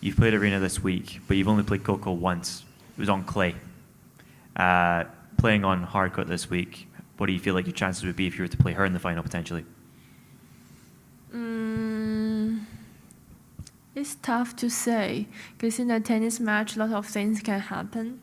You've played Arena this week, but you've only played Coco once. It was on clay. Playing on hard court this week, what do you feel like your chances would be if you were to play her in the final potentially? It's tough to say, because in a tennis match, a lot of things can happen.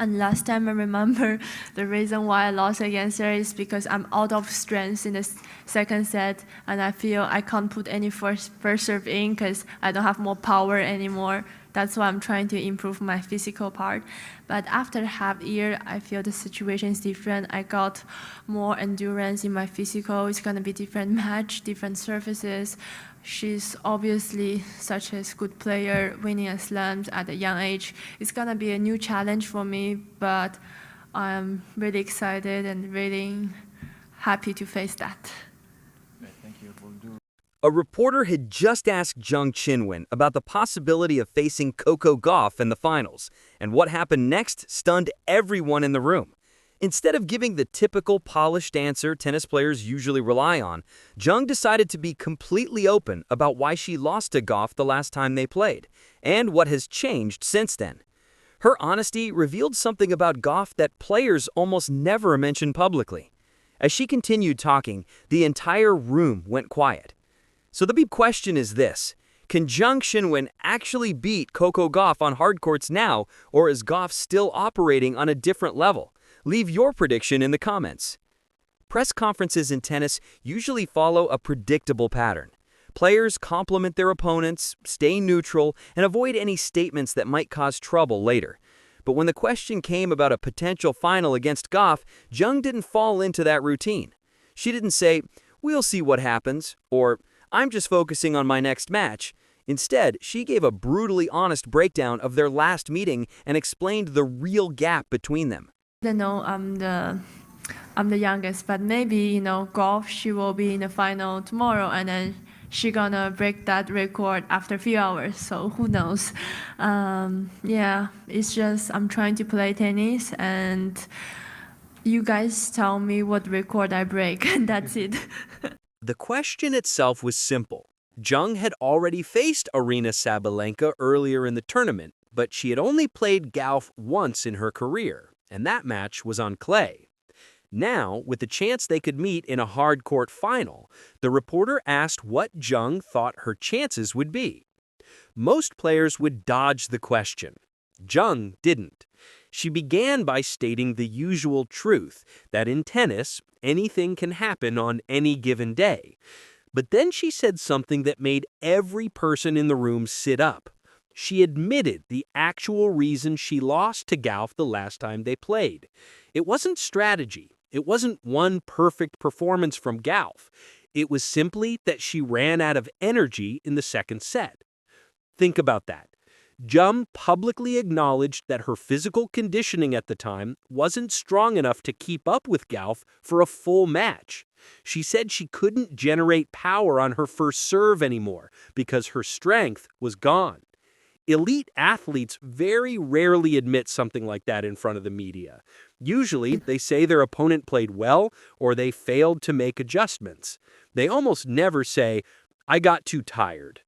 And last time I remember the reason why I lost against her is because I'm out of strength in the second set, and I feel I can't put any first serve in because I don't have more power anymore. That's why I'm trying to improve my physical part. But after half year, I feel the situation is different. I got more endurance in my physical. It's gonna be different match, different surfaces. She's obviously such a good player, winning a slam at a young age. It's gonna be a new challenge for me, but I'm really excited and really happy to face that. Thank you. A reporter had just asked Zheng Qinwen about the possibility of facing Coco Gauff in the finals, and what happened next stunned everyone in the room. Instead of giving the typical polished answer tennis players usually rely on, Zheng decided to be completely open about why she lost to Gauff the last time they played, and what has changed since then. Her honesty revealed something about Gauff that players almost never mention publicly. As she continued talking, the entire room went quiet. So the big question is this: can Zheng Qinwen actually beat Coco Gauff on hard courts now, or is Gauff still operating on a different level? Leave your prediction in the comments. Press conferences in tennis usually follow a predictable pattern. Players compliment their opponents, stay neutral, and avoid any statements that might cause trouble later. But when the question came about a potential final against Gauff, Zheng didn't fall into that routine. She didn't say, "We'll see what happens," or "I'm just focusing on my next match." Instead, she gave a brutally honest breakdown of their last meeting and explained the real gap between them. I know I'm the youngest, but maybe, Gauff, she will be in the final tomorrow, and then she gonna break that record after a few hours, so who knows. Yeah, it's just I'm trying to play tennis, and you guys tell me what record I break, and that's it. The question itself was simple. Zheng had already faced Aryna Sabalenka earlier in the tournament, but she had only played Gauff once in her career, and that match was on clay. Now, with the chance they could meet in a hard court final, the reporter asked what Zheng thought her chances would be. Most players would dodge the question. Zheng didn't. She began by stating the usual truth, that in tennis, anything can happen on any given day. But then she said something that made every person in the room sit up. She admitted the actual reason she lost to Gauff the last time they played. It wasn't strategy. It wasn't one perfect performance from Gauff. It was simply that she ran out of energy in the second set. Think about that. Zheng publicly acknowledged that her physical conditioning at the time wasn't strong enough to keep up with Gauff for a full match. She said she couldn't generate power on her first serve anymore because her strength was gone. Elite athletes very rarely admit something like that in front of the media. Usually, they say their opponent played well or they failed to make adjustments. They almost never say, "I got too tired."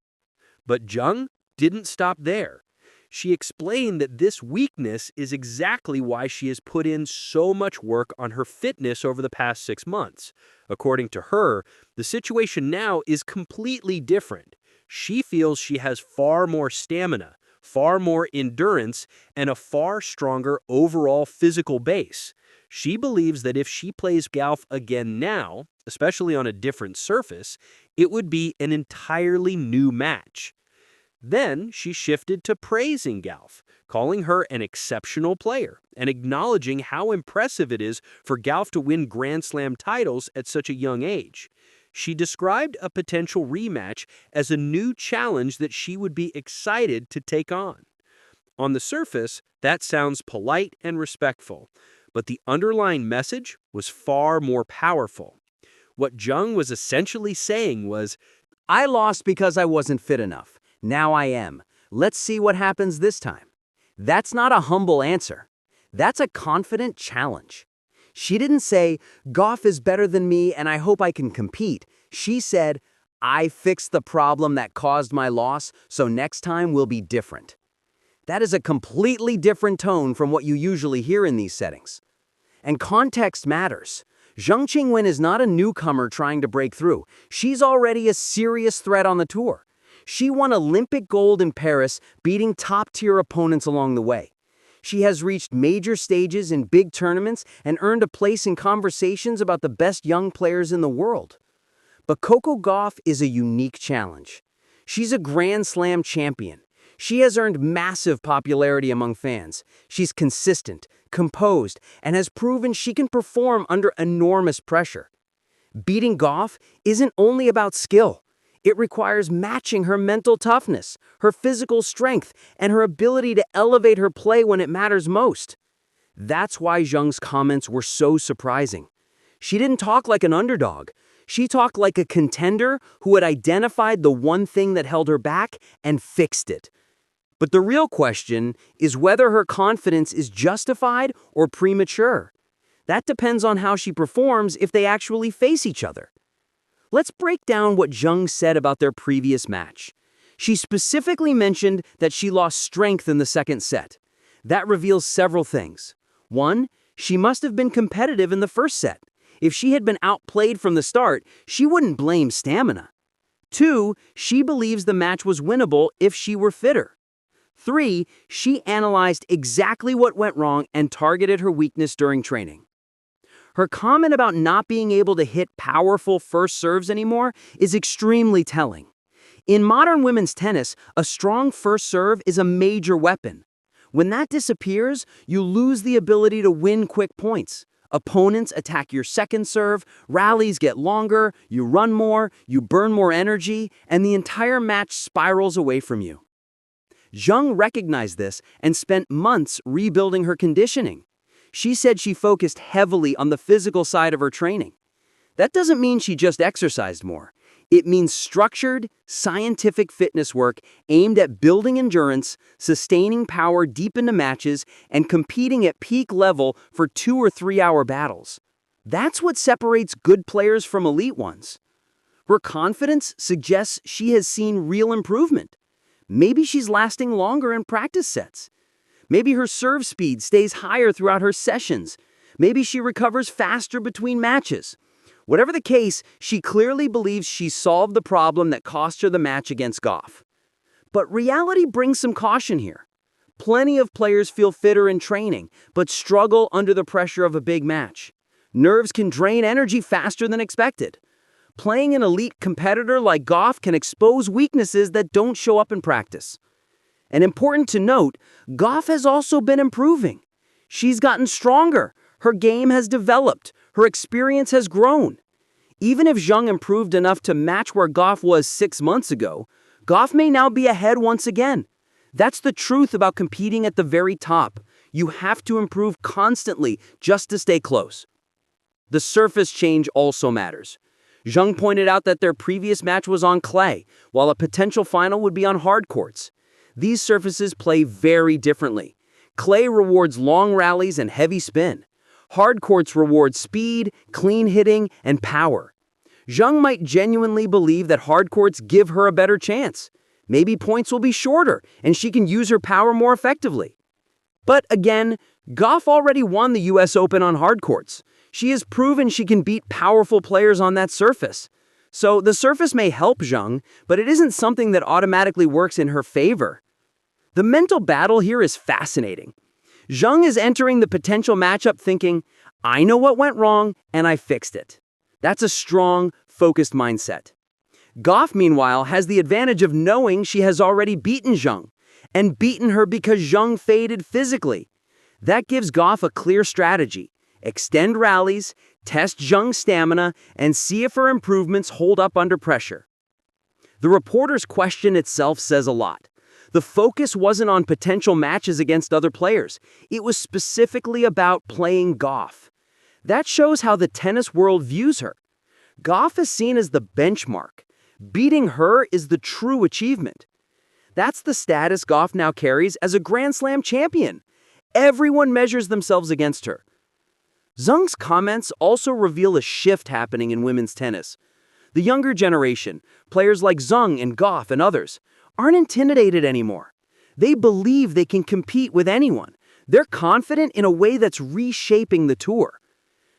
But Zheng didn't stop there. She explained that this weakness is exactly why she has put in so much work on her fitness over the past 6 months. According to her, the situation now is completely different. She feels she has far more stamina, far more endurance, and a far stronger overall physical base. She believes that if she plays Gauff again now, especially on a different surface, it would be an entirely new match. Then she shifted to praising Gauff, calling her an exceptional player and acknowledging how impressive it is for Gauff to win Grand Slam titles at such a young age. She described a potential rematch as a new challenge that she would be excited to take on. On the surface, that sounds polite and respectful, but the underlying message was far more powerful. What Zheng was essentially saying was, "I lost because I wasn't fit enough. Now I am. Let's see what happens this time." That's not a humble answer. That's a confident challenge. She didn't say, "Gauff is better than me and I hope I can compete." She said, I fixed the problem that caused my loss, so next time will be different. That is a completely different tone from what you usually hear in these settings. And context matters. Zheng Qinwen is not a newcomer trying to break through. She's already a serious threat on the tour. She won Olympic gold in Paris, beating top-tier opponents along the way. She has reached major stages in big tournaments and earned a place in conversations about the best young players in the world. But Coco Gauff is a unique challenge. She's a Grand Slam champion. She has earned massive popularity among fans. She's consistent, composed, and has proven she can perform under enormous pressure. Beating Gauff isn't only about skill. It requires matching her mental toughness, her physical strength, and her ability to elevate her play when it matters most. That's why Zheng's comments were so surprising. She didn't talk like an underdog. She talked like a contender who had identified the one thing that held her back and fixed it. But the real question is whether her confidence is justified or premature. That depends on how she performs if they actually face each other. Let's break down what Zheng said about their previous match. She specifically mentioned that she lost strength in the second set. That reveals several things. 1, she must have been competitive in the first set. If she had been outplayed from the start, she wouldn't blame stamina. 2, she believes the match was winnable if she were fitter. 3, she analyzed exactly what went wrong and targeted her weakness during training. Her comment about not being able to hit powerful first serves anymore is extremely telling. In modern women's tennis, a strong first serve is a major weapon. When that disappears, you lose the ability to win quick points. Opponents attack your second serve, rallies get longer, you run more, you burn more energy, and the entire match spirals away from you. Zheng recognized this and spent months rebuilding her conditioning. She said she focused heavily on the physical side of her training. That doesn't mean she just exercised more. It means structured, scientific fitness work aimed at building endurance, sustaining power deep into matches, and competing at peak level for 2 or 3 hour battles. That's what separates good players from elite ones. Her confidence suggests she has seen real improvement. Maybe she's lasting longer in practice sets. Maybe her serve speed stays higher throughout her sessions. Maybe she recovers faster between matches. Whatever the case, she clearly believes she solved the problem that cost her the match against Gauff. But reality brings some caution here. Plenty of players feel fitter in training, but struggle under the pressure of a big match. Nerves can drain energy faster than expected. Playing an elite competitor like Gauff can expose weaknesses that don't show up in practice. And important to note, Gauff has also been improving. She's gotten stronger. Her game has developed. Her experience has grown. Even if Zheng improved enough to match where Gauff was 6 months ago, Gauff may now be ahead once again. That's the truth about competing at the very top. You have to improve constantly just to stay close. The surface change also matters. Zheng pointed out that their previous match was on clay, while a potential final would be on hard courts. These surfaces play very differently. Clay rewards long rallies and heavy spin. Hard courts reward speed, clean hitting, and power. Zheng might genuinely believe that hard courts give her a better chance. Maybe points will be shorter, and she can use her power more effectively. But again, Gauff already won the US Open on hard courts. She has proven she can beat powerful players on that surface. So the surface may help Zheng, but it isn't something that automatically works in her favor. The mental battle here is fascinating. Zheng is entering the potential matchup thinking, I know what went wrong, and I fixed it. That's a strong, focused mindset. Gauff, meanwhile, has the advantage of knowing she has already beaten Zheng, and beaten her because Zheng faded physically. That gives Gauff a clear strategy. Extend rallies, test Zheng's stamina, and see if her improvements hold up under pressure. The reporter's question itself says a lot. The focus wasn't on potential matches against other players. It was specifically about playing Gauff. That shows how the tennis world views her. Gauff is seen as the benchmark. Beating her is the true achievement. That's the status Gauff now carries as a Grand Slam champion. Everyone measures themselves against her. Zheng's comments also reveal a shift happening in women's tennis. The younger generation, players like Zheng and Gauff and others, aren't intimidated anymore. They believe they can compete with anyone. They're confident in a way that's reshaping the tour.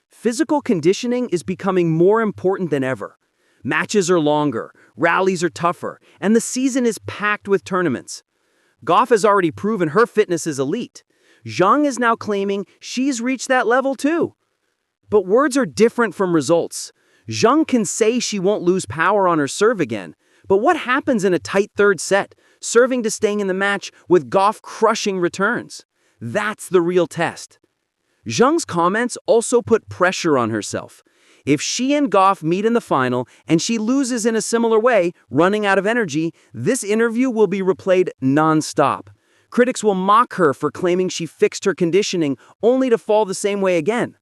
Physical conditioning is becoming more important than ever. Matches are longer, rallies are tougher, and the season is packed with tournaments. Gauff has already proven her fitness is elite. Zheng is now claiming she's reached that level too. But words are different from results. Zheng can say she won't lose power on her serve again, but what happens in a tight third set, serving to staying in the match with Gauff crushing returns? That's the real test. Zheng's comments also put pressure on herself. If she and Gauff meet in the final and she loses in a similar way, running out of energy, this interview will be replayed non-stop. Critics will mock her for claiming she fixed her conditioning only to fall the same way again.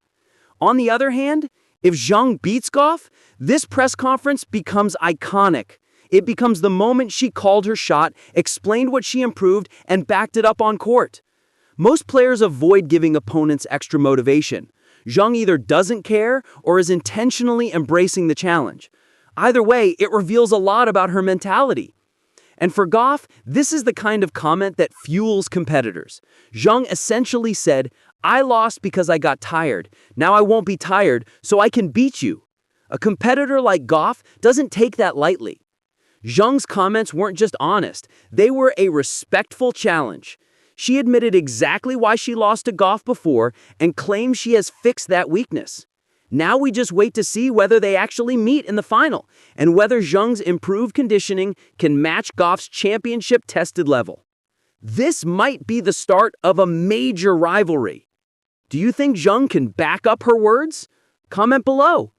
On the other hand, if Zheng beats Gauff, this press conference becomes iconic. It becomes the moment she called her shot, explained what she improved, and backed it up on court. Most players avoid giving opponents extra motivation. Zheng either doesn't care or is intentionally embracing the challenge. Either way, it reveals a lot about her mentality. And for Gauff, this is the kind of comment that fuels competitors. Zheng essentially said, "I lost because I got tired. Now I won't be tired, so I can beat you." A competitor like Gauff doesn't take that lightly. Zheng's comments weren't just honest, they were a respectful challenge. She admitted exactly why she lost to Gauff before and claims she has fixed that weakness. Now we just wait to see whether they actually meet in the final and whether Zheng's improved conditioning can match Gauff's championship-tested level. This might be the start of a major rivalry. Do you think Zheng can back up her words? Comment below.